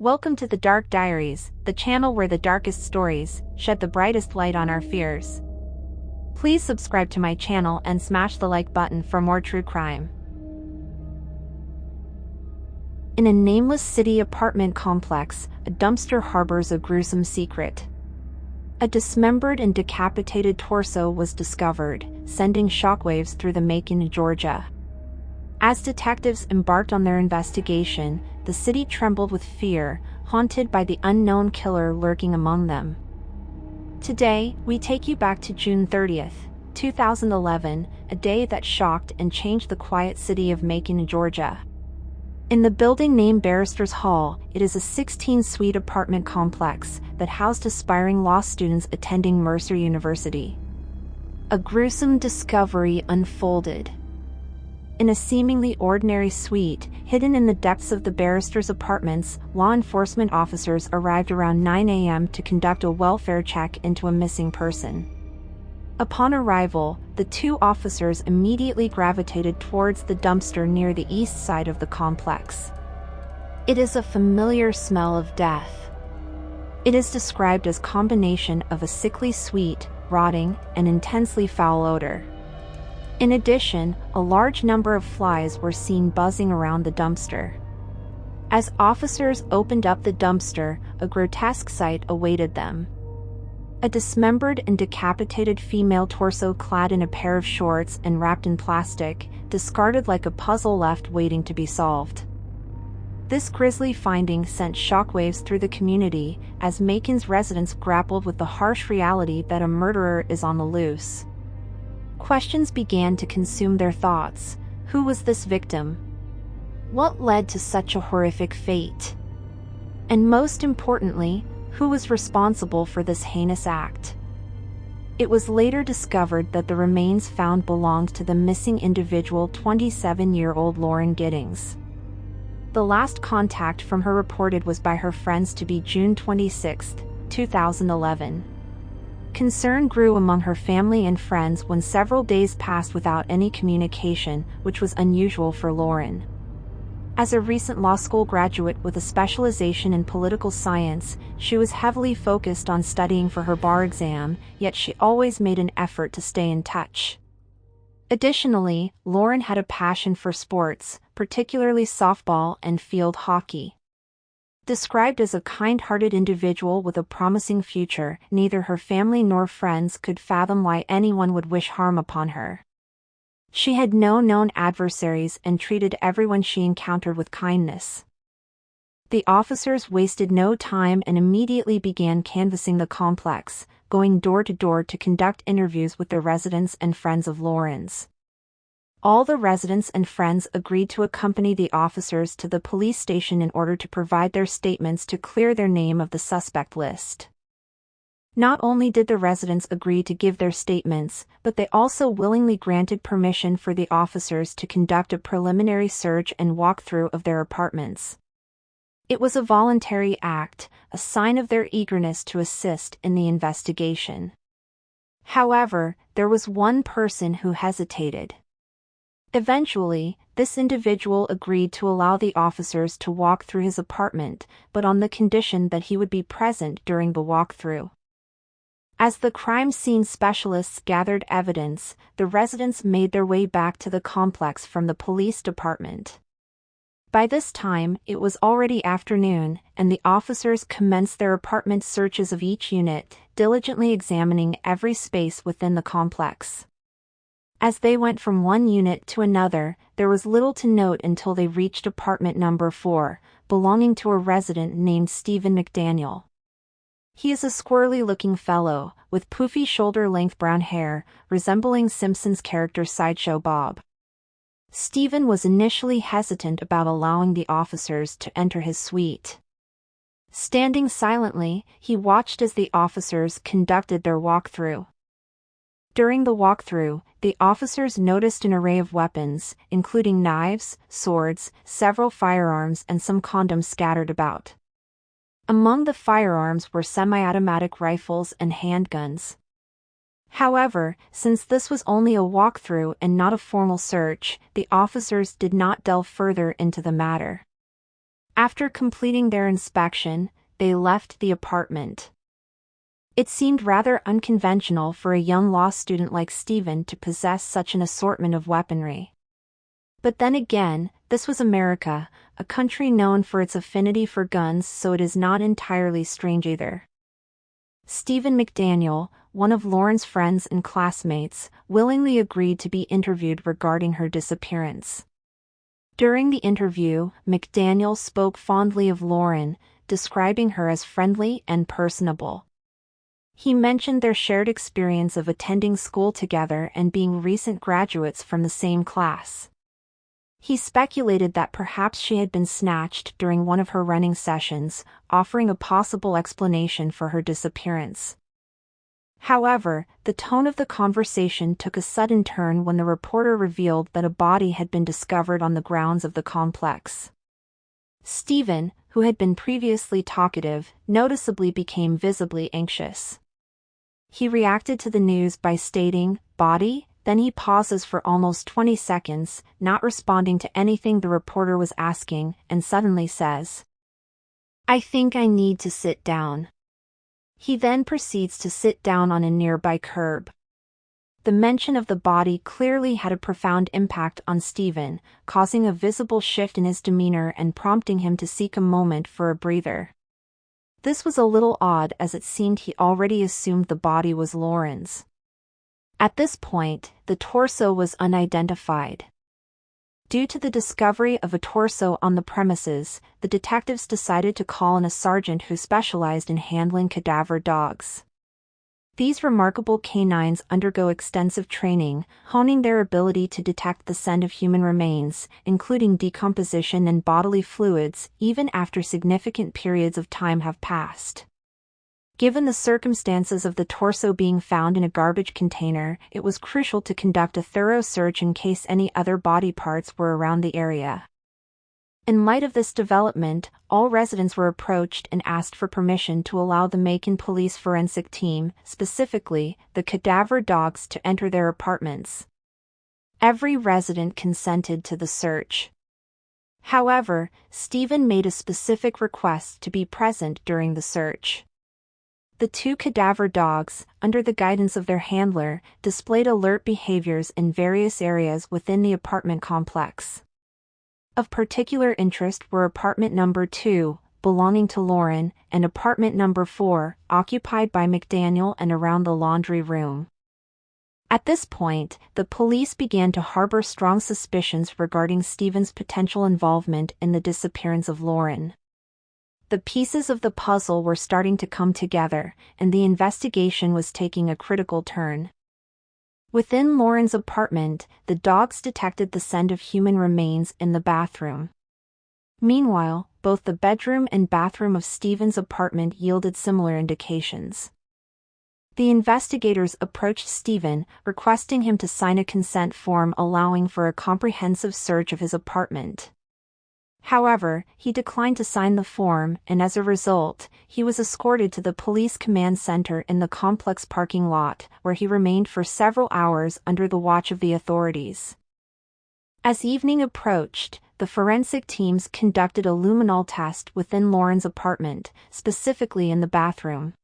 Welcome to the Dark Diaries, the channel where the darkest stories shed the brightest light on our fears. Please subscribe to my channel and smash the like button for more true crime. In a nameless city apartment complex, a dumpster harbors a gruesome secret. A dismembered and decapitated torso was discovered, sending shockwaves through the Macon, Georgia. As detectives embarked on their investigation, the city trembled with fear, haunted by the unknown killer lurking among them. Today, we take you back to June 30th, 2011, a day that shocked and changed the quiet city of Macon, Georgia. In the building named Barristers Hall, it is a 16-suite apartment complex that housed aspiring law students attending Mercer University. A gruesome discovery unfolded. In a seemingly ordinary suite, hidden in the depths of the barristers' apartments, law enforcement officers arrived around 9 a.m. to conduct a welfare check into a missing person. Upon arrival, the two officers immediately gravitated towards the dumpster near the east side of the complex. It is a familiar smell of death. It is described as a combination of a sickly sweet, rotting, and intensely foul odor. In addition, a large number of flies were seen buzzing around the dumpster. As officers opened up the dumpster, a grotesque sight awaited them. A dismembered and decapitated female torso clad in a pair of shorts and wrapped in plastic, discarded like a puzzle left waiting to be solved. This grisly finding sent shockwaves through the community, as Macon's residents grappled with the harsh reality that a murderer is on the loose. Questions began to consume their thoughts. Who was this victim? What led to such a horrific fate? And most importantly, who was responsible for this heinous act? It was later discovered that the remains found belonged to the missing individual, 27-year-old Laura Giddings. The last contact from her reported was by her friends to be June 26, 2011. Concern grew among her family and friends when several days passed without any communication, which was unusual for Lauren. As a recent law school graduate with a specialization in political science, she was heavily focused on studying for her bar exam, yet she always made an effort to stay in touch. Additionally, Lauren had a passion for sports, particularly softball and field hockey. Described as a kind-hearted individual with a promising future, neither her family nor friends could fathom why anyone would wish harm upon her. She had no known adversaries and treated everyone she encountered with kindness. The officers wasted no time and immediately began canvassing the complex, going door to door to conduct interviews with the residents and friends of Lauren's. All the residents and friends agreed to accompany the officers to the police station in order to provide their statements to clear their name of the suspect list. Not only did the residents agree to give their statements, but they also willingly granted permission for the officers to conduct a preliminary search and walkthrough of their apartments. It was a voluntary act, a sign of their eagerness to assist in the investigation. However, there was one person who hesitated. Eventually, this individual agreed to allow the officers to walk through his apartment, but on the condition that he would be present during the walkthrough. As the crime scene specialists gathered evidence, the residents made their way back to the complex from the police department. By this time, it was already afternoon, and the officers commenced their apartment searches of each unit, diligently examining every space within the complex. As they went from one unit to another, there was little to note until they reached apartment number 4, belonging to a resident named Stephen McDaniel. He is a squirrely-looking fellow, with poofy shoulder-length brown hair, resembling Simpsons character Sideshow Bob. Stephen was initially hesitant about allowing the officers to enter his suite. Standing silently, he watched as the officers conducted their walkthrough. During the walkthrough, the officers noticed an array of weapons, including knives, swords, several firearms and some condoms scattered about. Among the firearms were semi-automatic rifles and handguns. However, since this was only a walkthrough and not a formal search, the officers did not delve further into the matter. After completing their inspection, they left the apartment. It seemed rather unconventional for a young law student like Stephen to possess such an assortment of weaponry. But then again, this was America, a country known for its affinity for guns, so it is not entirely strange either. Stephen McDaniel, one of Lauren's friends and classmates, willingly agreed to be interviewed regarding her disappearance. During the interview, McDaniel spoke fondly of Lauren, describing her as friendly and personable. He mentioned their shared experience of attending school together and being recent graduates from the same class. He speculated that perhaps she had been snatched during one of her running sessions, offering a possible explanation for her disappearance. However, the tone of the conversation took a sudden turn when the reporter revealed that a body had been discovered on the grounds of the complex. Stephen, who had been previously talkative, noticeably became visibly anxious. He reacted to the news by stating, "Body?" Then he pauses for almost 20 seconds, not responding to anything the reporter was asking, and suddenly says, "I think I need to sit down." He then proceeds to sit down on a nearby curb. The mention of the body clearly had a profound impact on Stephen, causing a visible shift in his demeanor and prompting him to seek a moment for a breather. This was a little odd, as it seemed he already assumed the body was Lauren's. At this point, the torso was unidentified. Due to the discovery of a torso on the premises, the detectives decided to call in a sergeant who specialized in handling cadaver dogs. These remarkable canines undergo extensive training, honing their ability to detect the scent of human remains, including decomposition and bodily fluids, even after significant periods of time have passed. Given the circumstances of the torso being found in a garbage container, it was crucial to conduct a thorough search in case any other body parts were around the area. In light of this development, all residents were approached and asked for permission to allow the Macon Police Forensic Team, specifically the cadaver dogs, to enter their apartments. Every resident consented to the search. However, Stephen made a specific request to be present during the search. The two cadaver dogs, under the guidance of their handler, displayed alert behaviors in various areas within the apartment complex. Of particular interest were apartment number 2, belonging to Lauren, and apartment number 4, occupied by McDaniel, and around the laundry room. At this point, the police began to harbor strong suspicions regarding Stephen's potential involvement in the disappearance of Lauren. The pieces of the puzzle were starting to come together, and the investigation was taking a critical turn. Within Lauren's apartment, the dogs detected the scent of human remains in the bathroom. Meanwhile, both the bedroom and bathroom of Stephen's apartment yielded similar indications. The investigators approached Stephen, requesting him to sign a consent form allowing for a comprehensive search of his apartment. However, he declined to sign the form, and as a result, he was escorted to the police command center in the complex parking lot, where he remained for several hours under the watch of the authorities. As evening approached, the forensic teams conducted a luminol test within Lauren's apartment, specifically in the bathroom.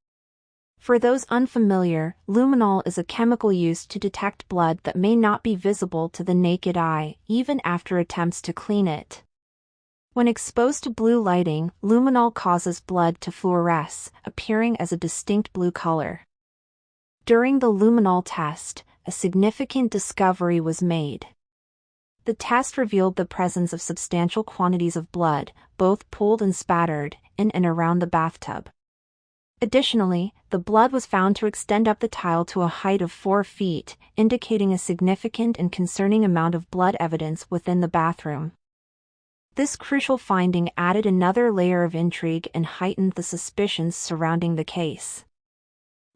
For those unfamiliar, luminol is a chemical used to detect blood that may not be visible to the naked eye, even after attempts to clean it. When exposed to blue lighting, luminol causes blood to fluoresce, appearing as a distinct blue color. During the luminol test, a significant discovery was made. The test revealed the presence of substantial quantities of blood, both pooled and spattered, in and around the bathtub. Additionally, the blood was found to extend up the tile to a height of 4 feet, indicating a significant and concerning amount of blood evidence within the bathroom. This crucial finding added another layer of intrigue and heightened the suspicions surrounding the case.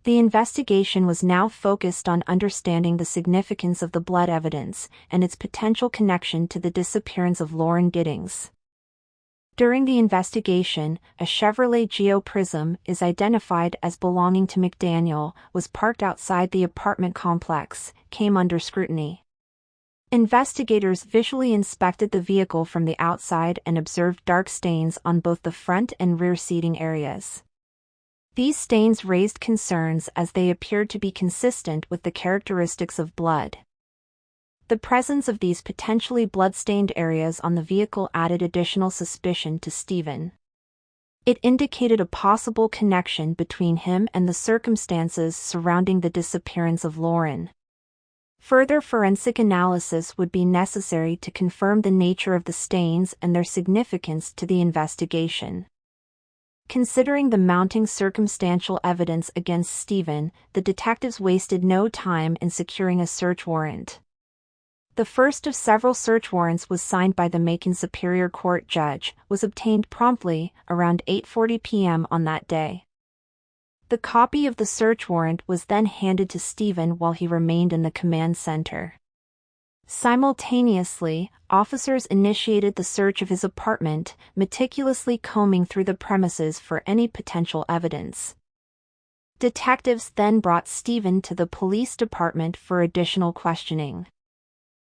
The investigation was now focused on understanding the significance of the blood evidence and its potential connection to the disappearance of Laura Giddings. During the investigation, a Chevrolet Geo Prism is identified as belonging to McDaniel, was parked outside the apartment complex, came under scrutiny. Investigators visually inspected the vehicle from the outside and observed dark stains on both the front and rear seating areas. These stains raised concerns as they appeared to be consistent with the characteristics of blood. The presence of these potentially blood-stained areas on the vehicle added additional suspicion to Stephen. It indicated a possible connection between him and the circumstances surrounding the disappearance of Lauren. Further forensic analysis would be necessary to confirm the nature of the stains and their significance to the investigation. Considering the mounting circumstantial evidence against Stephen, the detectives wasted no time in securing a search warrant. The first of several search warrants was signed by the Macon Superior Court judge, was obtained promptly, around 8:40 p.m. on that day. The copy of the search warrant was then handed to Stephen while he remained in the command center. Simultaneously, officers initiated the search of his apartment, meticulously combing through the premises for any potential evidence. Detectives then brought Stephen to the police department for additional questioning.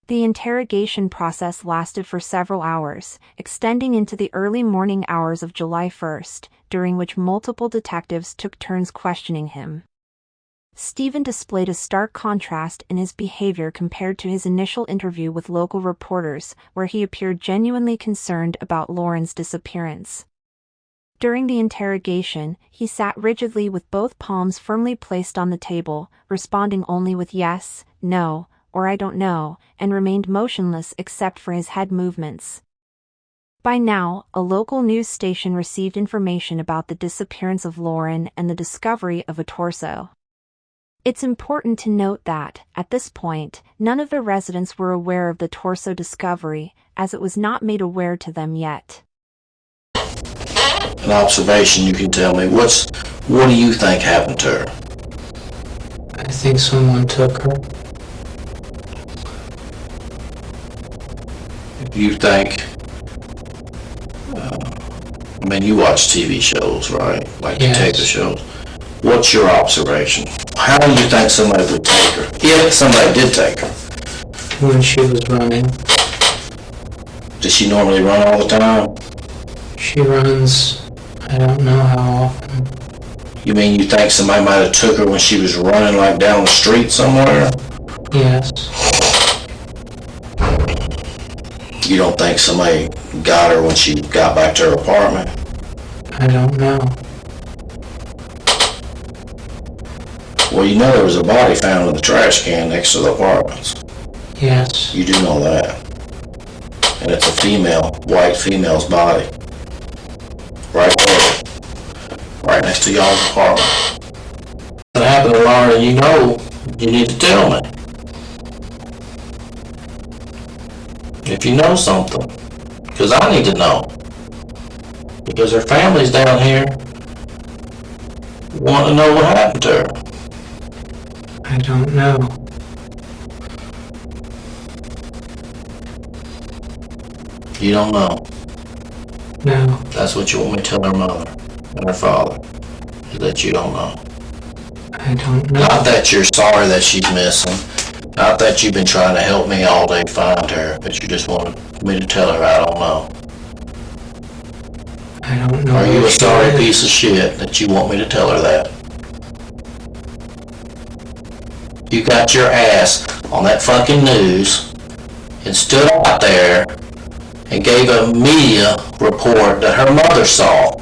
The interrogation process lasted for several hours, extending into the early morning hours of July 1st, during which multiple detectives took turns questioning him. Stephen displayed a stark contrast in his behavior compared to his initial interview with local reporters, where he appeared genuinely concerned about Lauren's disappearance. During the interrogation, he sat rigidly with both palms firmly placed on the table, responding only with yes, no, or I don't know, and remained motionless except for his head movements. By now, a local news station received information about the disappearance of Lauren and the discovery of a torso. It's important to note that, at this point, none of the residents were aware of the torso discovery, as it was not made aware to them yet. An observation you can tell me. What do you think happened to her? I think someone took her. You think, you watch TV shows, right? Like Yes. detective shows. What's your observation? How do you think somebody would take her? If somebody did take her. When she was running. Does she normally run all the time? She runs, I don't know how often. You mean you think somebody might have took her when she was running like down the street somewhere? Yes. You don't think somebody got her when she got back to her apartment? I don't know. Well, you know there was a body found in the trash can next to the apartments. Yes. You do know that. And it's a female, white female's body. Right there. Right next to y'all's apartment. What happened to Laura, you know, you need to tell me. If you know something. Because I need to know. Because her family's down here want to know what happened to her. I don't know. You don't know. No. That's what you want me to tell her mother and her father. Is that you don't know. I don't know. Not that you're sorry that she's missing. Not that you've been trying to help me all day find her, but you just wanted me to tell her I don't know. I don't know. Are you where a she sorry is. piece of shit that you want me to tell her that? You got your ass on that fucking news and stood out there and gave a media report that her mother saw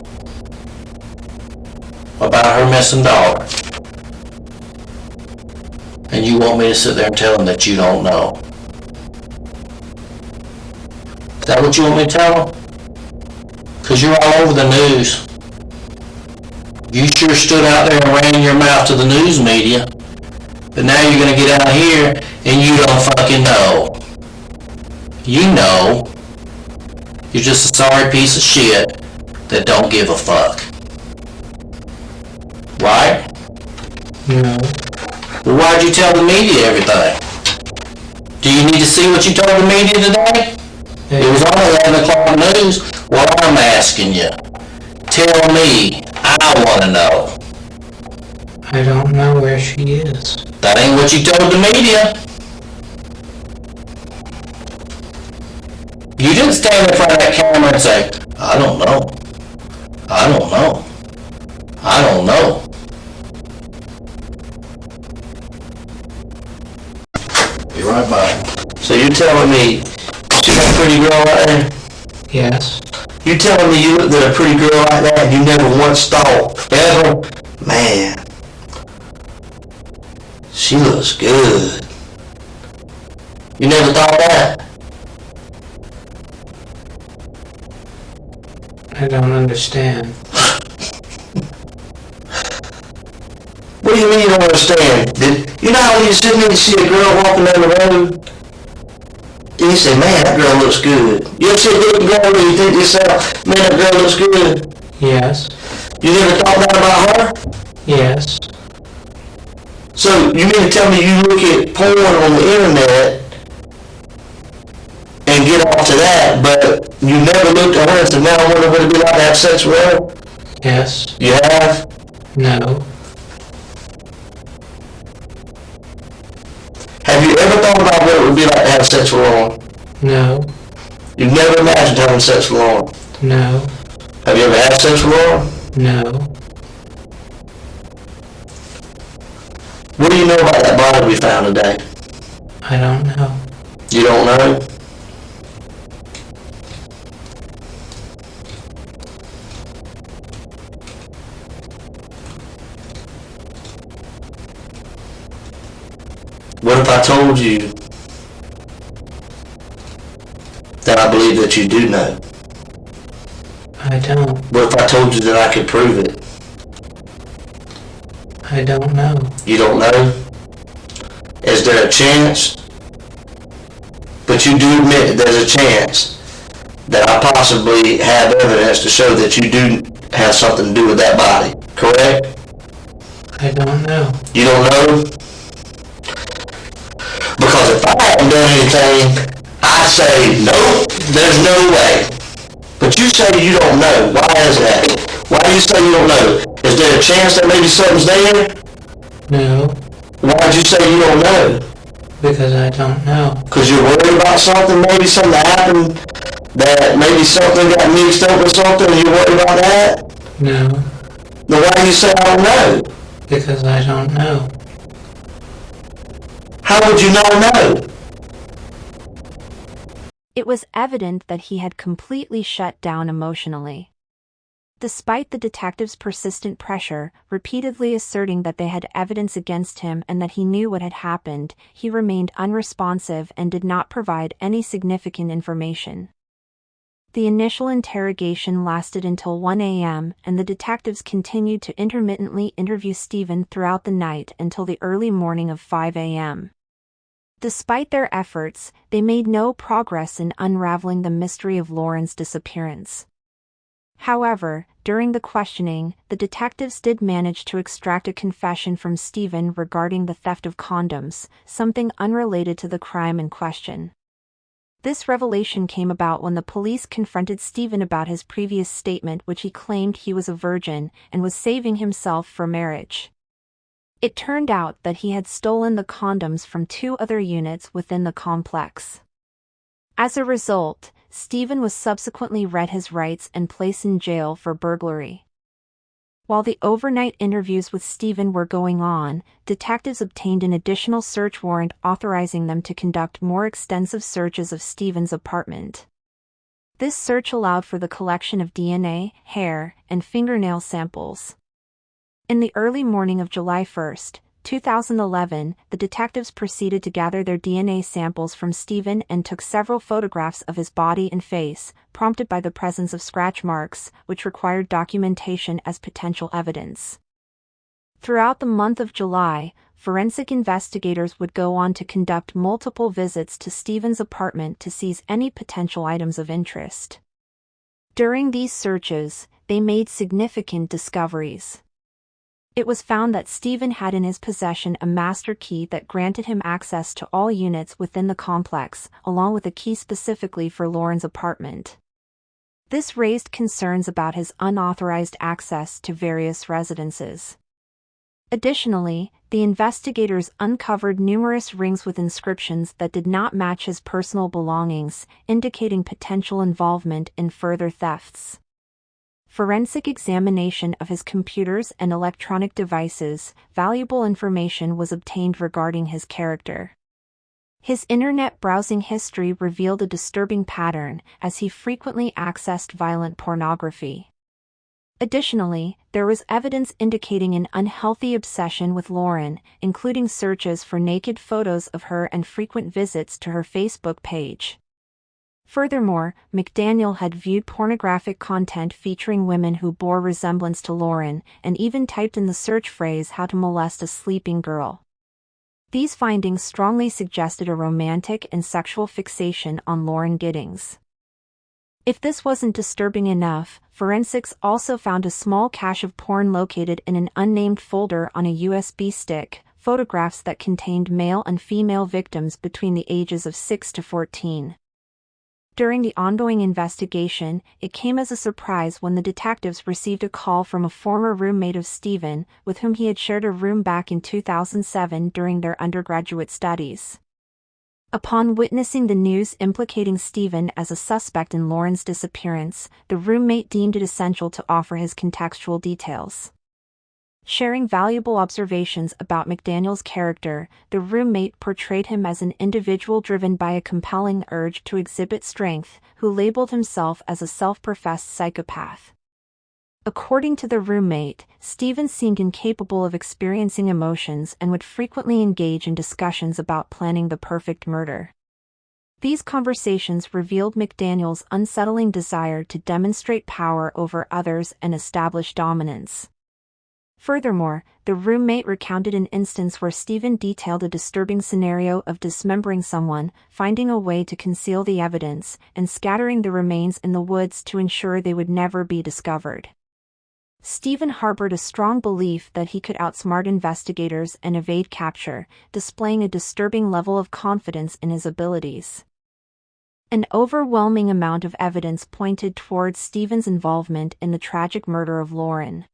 about her missing daughter. And you want me to sit there and tell them that you don't know? Is that what you want me to tell them? Because you're all over the news. You sure stood out there and ran your mouth to the news media. But now you're going to get out here and you don't fucking know. You know. You're just a sorry piece of shit that don't give a fuck. Right? No. Well, why'd you tell the media everything? Do you need to see what you told the media today? It was on 11 o'clock news. Well, I'm asking you. Tell me. I want to know. I don't know where she is. That ain't what you told the media. didn't stand in front of that camera and say, I don't know. I don't know. I don't know. Be right back. So you're telling me, see that pretty girl right there? Yes. You telling me you looked at a pretty girl like that and you never once thought, ever, man, she looks good. You never thought that? I don't understand. What do you mean you don't understand? You know how when you sit there and see a girl walking down the road? And you say, man, that girl looks good. You ever see a good girl and you think to yourself, man, that girl looks good? Yes. You never thought that about her? Yes. So you mean to tell me you look at porn on the internet and get off to that, but you never looked at her and said, man, I wonder what it'd be like to have sex with her? Yes. You have? No. Have you ever thought about what it would be like to have sex with Lauren? No. You've never imagined having sex with Lauren? No. Have you ever had sex with Lauren? No. What do you know about that body we found today? I don't know. You don't know? What if I told you that I believe that you do know? I don't. What if I told you that I could prove it? I don't know. You don't know? Is there a chance? But you do admit that there's a chance that I possibly have evidence to show that you do have something to do with that body, correct? I don't know. You don't know? Because if I hadn't done anything, I'd say, nope, there's no way. But you say you don't know. Why is that? Why do you say you don't know? Is there a chance that maybe something's there? No. Why'd you say you don't know? Because I don't know. Because you're worried about something? Maybe something happened that maybe something got mixed up with something and you're worried about that? No. Then why do you say I don't know? Because I don't know. How would you not know? It was evident that he had completely shut down emotionally. Despite the detective's persistent pressure, repeatedly asserting that they had evidence against him and that he knew what had happened, he remained unresponsive and did not provide any significant information. The initial interrogation lasted until 1 a.m., and the detectives continued to intermittently interview Stephen throughout the night until the early morning of 5 a.m. Despite their efforts, they made no progress in unraveling the mystery of Lauren's disappearance. However, during the questioning, the detectives did manage to extract a confession from Stephen regarding the theft of condoms, something unrelated to the crime in question. This revelation came about when the police confronted Stephen about his previous statement, which he claimed he was a virgin and was saving himself for marriage. It turned out that he had stolen the condoms from 2 other units within the complex. As a result, Stephen was subsequently read his rights and placed in jail for burglary. While the overnight interviews with Stephen were going on, detectives obtained an additional search warrant authorizing them to conduct more extensive searches of Stephen's apartment. This search allowed for the collection of DNA, hair, and fingernail samples. In the early morning of July 1, 2011, the detectives proceeded to gather their DNA samples from Stephen and took several photographs of his body and face, prompted by the presence of scratch marks, which required documentation as potential evidence. Throughout the month of July, forensic investigators would go on to conduct multiple visits to Stephen's apartment to seize any potential items of interest. During these searches, they made significant discoveries. It was found that Stephen had in his possession a master key that granted him access to all units within the complex, along with a key specifically for Lauren's apartment. This raised concerns about his unauthorized access to various residences. Additionally, the investigators uncovered numerous rings with inscriptions that did not match his personal belongings, indicating potential involvement in further thefts. Forensic examination of his computers and electronic devices, valuable information was obtained regarding his character. His internet browsing history revealed a disturbing pattern, as he frequently accessed violent pornography. Additionally, there was evidence indicating an unhealthy obsession with Lauren, including searches for naked photos of her and frequent visits to her Facebook page. Furthermore, McDaniel had viewed pornographic content featuring women who bore resemblance to Lauren, and even typed in the search phrase "how to molest a sleeping girl." These findings strongly suggested a romantic and sexual fixation on Laura Giddings. If this wasn't disturbing enough, forensics also found a small cache of porn located in an unnamed folder on a USB stick, photographs that contained male and female victims between the ages of 6 to 14. During the ongoing investigation, it came as a surprise when the detectives received a call from a former roommate of Stephen, with whom he had shared a room back in 2007 during their undergraduate studies. Upon witnessing the news implicating Stephen as a suspect in Lauren's disappearance, the roommate deemed it essential to offer his contextual details. Sharing valuable observations about McDaniel's character, the roommate portrayed him as an individual driven by a compelling urge to exhibit strength, who labeled himself as a self-professed psychopath. According to the roommate, Stephen seemed incapable of experiencing emotions and would frequently engage in discussions about planning the perfect murder. These conversations revealed McDaniel's unsettling desire to demonstrate power over others and establish dominance. Furthermore, the roommate recounted an instance where Stephen detailed a disturbing scenario of dismembering someone, finding a way to conceal the evidence, and scattering the remains in the woods to ensure they would never be discovered. Stephen harbored a strong belief that he could outsmart investigators and evade capture, displaying a disturbing level of confidence in his abilities. An overwhelming amount of evidence pointed towards Stephen's involvement in the tragic murder of Lauren.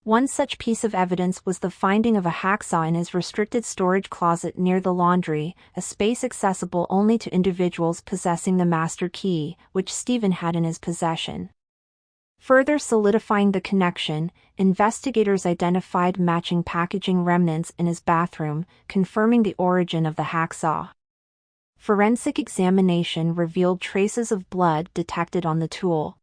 One such piece of evidence was the finding of a hacksaw in his restricted storage closet near the laundry, a space accessible only to individuals possessing the master key, which Stephen had in his possession. Further solidifying the connection, investigators identified matching packaging remnants in his bathroom, confirming the origin of the hacksaw. Forensic examination revealed traces of blood detected on the tool.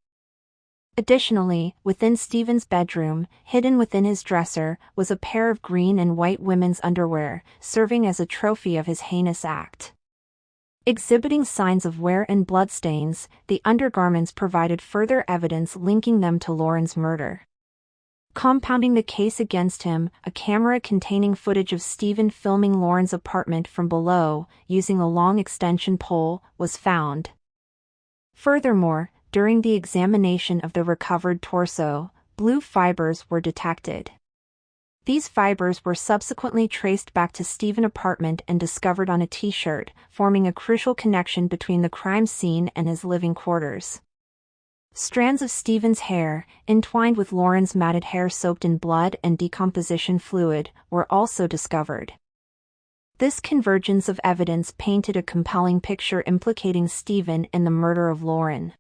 Additionally, within Stephen's bedroom, hidden within his dresser, was a pair of green and white women's underwear, serving as a trophy of his heinous act. Exhibiting signs of wear and bloodstains, the undergarments provided further evidence linking them to Lauren's murder. Compounding the case against him, a camera containing footage of Stephen filming Lauren's apartment from below, using a long extension pole, was found. Furthermore, during the examination of the recovered torso, blue fibers were detected. These fibers were subsequently traced back to Stephen's apartment and discovered on a t-shirt, forming a crucial connection between the crime scene and his living quarters. Strands of Stephen's hair, entwined with Lauren's matted hair soaked in blood and decomposition fluid, were also discovered. This convergence of evidence painted a compelling picture implicating Stephen in the murder of Lauren.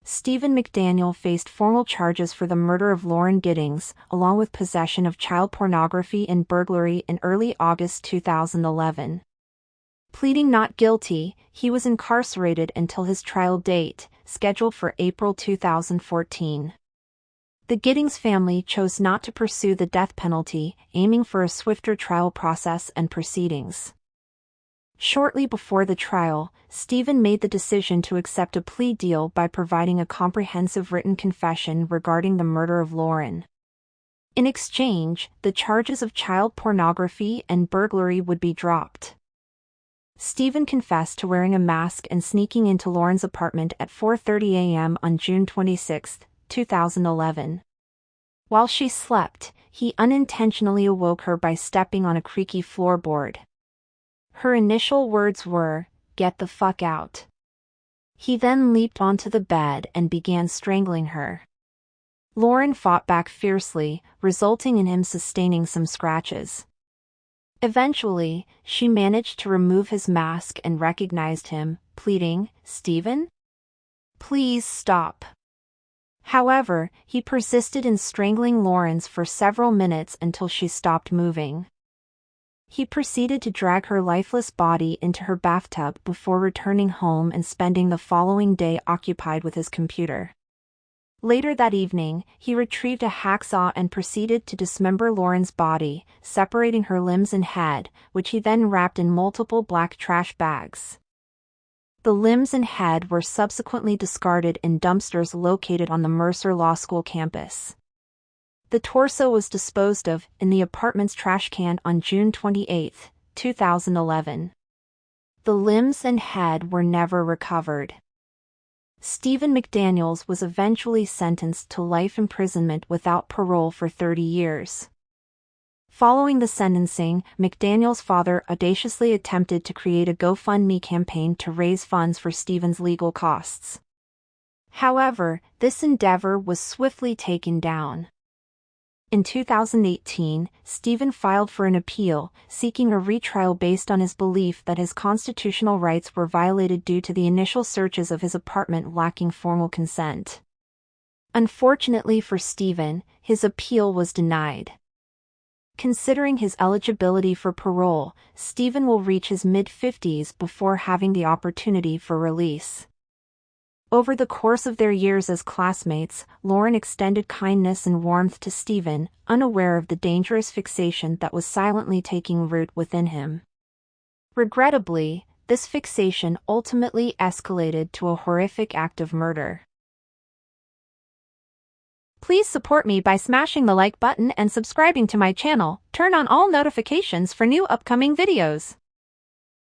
Stephen McDaniel faced formal charges for the murder of Laura Giddings, along with possession of child pornography and burglary in early August 2011. Pleading not guilty, he was incarcerated until his trial date, scheduled for April 2014. The Giddings family chose not to pursue the death penalty, aiming for a swifter trial process and proceedings. Shortly before the trial, Stephen made the decision to accept a plea deal by providing a comprehensive written confession regarding the murder of Lauren. In exchange, the charges of child pornography and burglary would be dropped. Stephen confessed to wearing a mask and sneaking into Lauren's apartment at 4:30 a.m. on June 26, 2011. While she slept, he unintentionally awoke her by stepping on a creaky floorboard. Her initial words were, "Get the fuck out." He then leaped onto the bed and began strangling her. Lauren fought back fiercely, resulting in him sustaining some scratches. Eventually, she managed to remove his mask and recognized him, pleading, "Stephen? Please stop." However, he persisted in strangling Lauren's for several minutes until she stopped moving. He proceeded to drag her lifeless body into her bathtub before returning home and spending the following day occupied with his computer. Later that evening, he retrieved a hacksaw and proceeded to dismember Lauren's body, separating her limbs and head, which he then wrapped in multiple black trash bags. The limbs and head were subsequently discarded in dumpsters located on the Mercer Law School campus. The torso was disposed of in the apartment's trash can on June 28, 2011. The limbs and head were never recovered. Stephen McDaniels was eventually sentenced to life imprisonment without parole for 30 years. Following the sentencing, McDaniels' father audaciously attempted to create a GoFundMe campaign to raise funds for Stephen's legal costs. However, this endeavor was swiftly taken down. In 2018, Stephen filed for an appeal, seeking a retrial based on his belief that his constitutional rights were violated due to the initial searches of his apartment lacking formal consent. Unfortunately for Stephen, his appeal was denied. Considering his eligibility for parole, Stephen will reach his mid-50s before having the opportunity for release. Over the course of their years as classmates, Lauren extended kindness and warmth to Stephen, unaware of the dangerous fixation that was silently taking root within him. Regrettably, this fixation ultimately escalated to a horrific act of murder. Please support me by smashing the like button and subscribing to my channel. Turn on all notifications for new upcoming videos.